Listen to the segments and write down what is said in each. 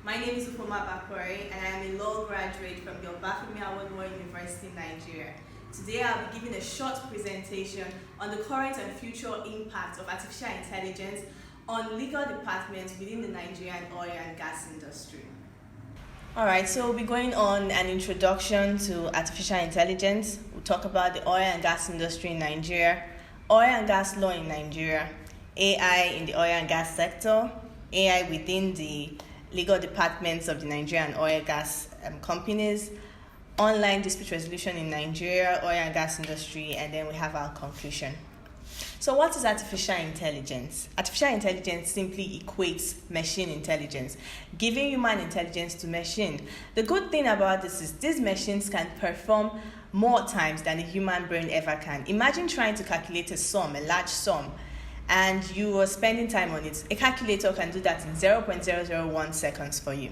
My name is Ufuoma Bakporhe and I am a law graduate from the Oando Legal University in Nigeria. Today I'll be giving a short presentation on the current and future impact of artificial intelligence on legal departments within the Nigerian oil and gas industry. Alright, so we'll be going on an introduction to artificial intelligence. We'll talk about the oil and gas industry in Nigeria, oil and gas law in Nigeria, AI in the oil and gas sector, AI within the legal departments of the Nigerian oil and gas companies, online dispute resolution in Nigeria, oil and gas industry, and then we have our conclusion. So what is artificial intelligence? Artificial intelligence simply equates machine intelligence, giving human intelligence to machine. The good thing about this is these machines can perform more times than the human brain ever can. Imagine trying to calculate a large sum, and you are spending time on it. A calculator can do that in 0.001 seconds for you.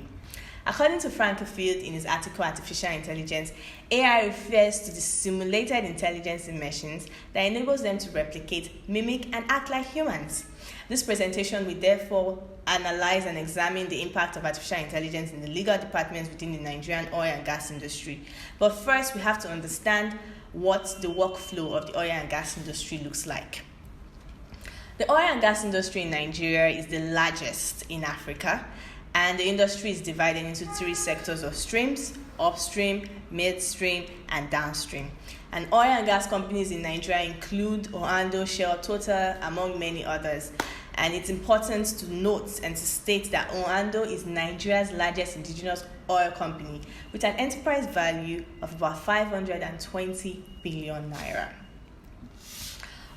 According to Frankenfield in his article Artificial Intelligence, AI refers to the simulated intelligence in machines that enables them to replicate, mimic, and act like humans. This presentation will therefore analyze and examine the impact of artificial intelligence in the legal departments within the Nigerian oil and gas industry. But first, we have to understand what the workflow of the oil and gas industry looks like. The oil and gas industry in Nigeria is the largest in Africa, and the industry is divided into three sectors of streams: upstream, midstream, and downstream. And oil and gas companies in Nigeria include Oando, Shell, Total, among many others. And it's important to note and to state that Oando is Nigeria's largest indigenous oil company with an enterprise value of about 520 billion naira.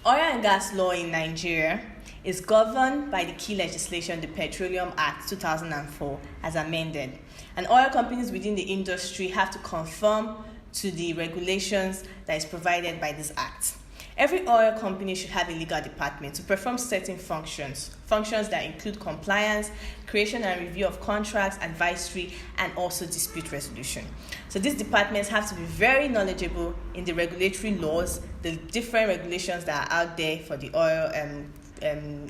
Oil and gas law in Nigeria is governed by the key legislation, the Petroleum Act 2004, as amended. And oil companies within the industry have to conform to the regulations that is provided by this act. Every oil company should have a legal department to perform certain functions that include compliance, creation and review of contracts, advisory, and also dispute resolution. So these departments have to be very knowledgeable in the regulatory laws, the different regulations that are out there for the oil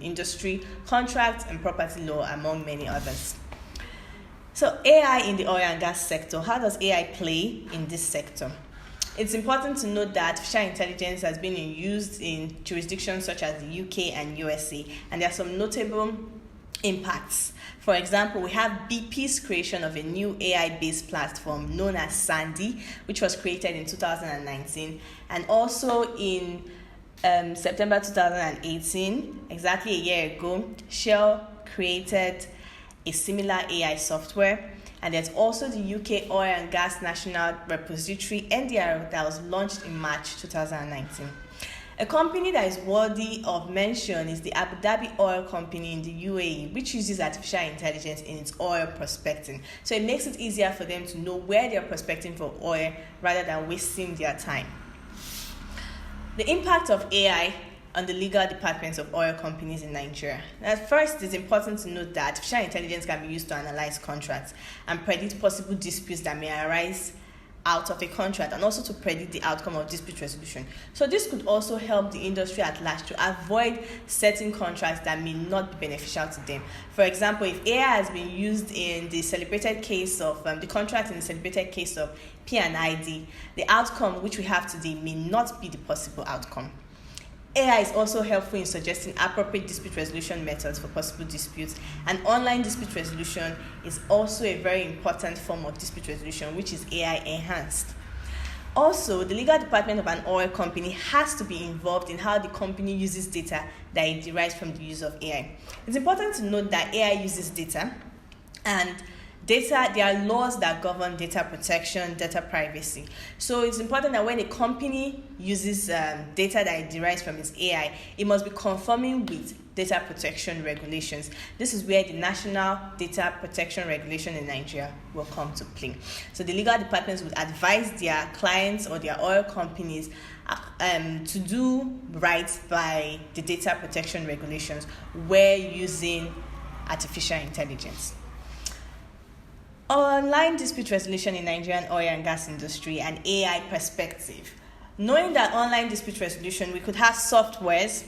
industry, contract and property law, among many others. So AI in the oil and gas sector, how does AI play in this sector? It's important to note that artificial intelligence has been used in jurisdictions such as the UK and USA, and there are some notable impacts. For example, we have BP's creation of a new AI-based platform known as Sandy, which was created in 2019, and also in September 2018, exactly a year ago, Shell created a similar AI software. And there's also the UK Oil and Gas National Repository, NDR, that was launched in March 2019. A company that is worthy of mention is the Abu Dhabi Oil Company in the UAE, which uses artificial intelligence in its oil prospecting. So it makes it easier for them to know where they're prospecting for oil rather than wasting their time. The impact of AI on the legal departments of oil companies in Nigeria. At first, it's important to note that artificial intelligence can be used to analyze contracts and predict possible disputes that may arise out of a contract, and also to predict the outcome of dispute resolution. So this could also help the industry at large to avoid certain contracts that may not be beneficial to them. For example, if AI has been used in the celebrated case of the contract in the celebrated case of P&ID, the outcome which we have today may not be the possible outcome. AI is also helpful in suggesting appropriate dispute resolution methods for possible disputes, and online dispute resolution is also a very important form of dispute resolution, which is AI enhanced. Also, the legal department of an oil company has to be involved in how the company uses data that it derives from the use of AI. It's important to note that AI uses data, and there are laws that govern data protection, data privacy. So it's important that when a company uses data that it derives from its AI, it must be conforming with data protection regulations. This is where the National Data Protection Regulation in Nigeria will come to play. So the legal departments would advise their clients or their oil companies to do right by the data protection regulations where using artificial intelligence. Online dispute resolution in Nigerian oil and gas industry and AI perspective. Knowing that online dispute resolution, we could have softwares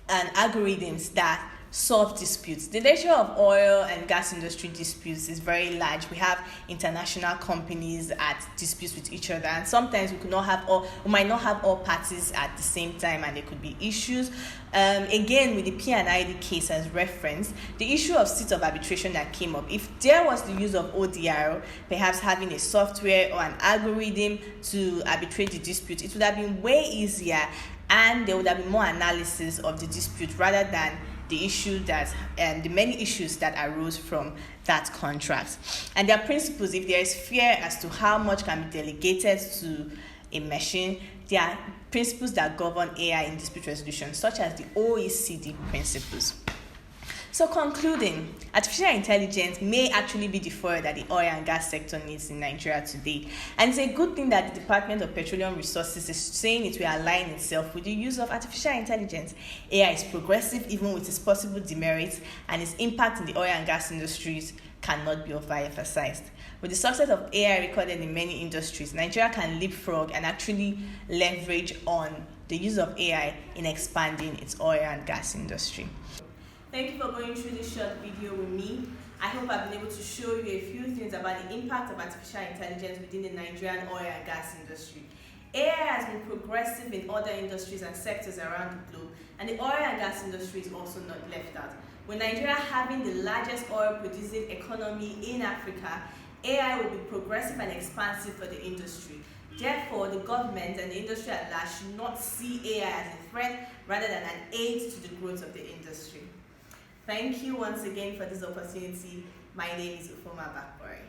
and algorithms that solve disputes. The nature of oil and gas industry disputes is very large. We have international companies at disputes with each other, and sometimes we might not have all parties at the same time, and there could be issues. Again, with the P&ID case as reference, the issue of seat of arbitration that came up, if there was the use of ODR, perhaps having a software or an algorithm to arbitrate the dispute, it would have been way easier, and there would have been more analysis of the dispute rather than the many issues that arose from that contract. And there are principles. If there is fear as to how much can be delegated to a machine, there are principles that govern AI in dispute resolution, such as the OECD principles. So concluding, artificial intelligence may actually be the fuel that the oil and gas sector needs in Nigeria today. And it's a good thing that the Department of Petroleum Resources is saying it will align itself with the use of artificial intelligence. AI is progressive even with its possible demerits, and its impact in the oil and gas industries cannot be overemphasized. With the success of AI recorded in many industries, Nigeria can leapfrog and actually leverage on the use of AI in expanding its oil and gas industry. Thank you for going through this short video with me. I hope I've been able to show you a few things about the impact of artificial intelligence within the Nigerian oil and gas industry. AI has been progressive in other industries and sectors around the globe, and the oil and gas industry is also not left out. With Nigeria having the largest oil-producing economy in Africa, AI will be progressive and expansive for the industry. Therefore, the government and the industry at large should not see AI as a threat rather than an aid to the growth of the industry. Thank you once again for this opportunity. My name is Ufuoma Bakporhe.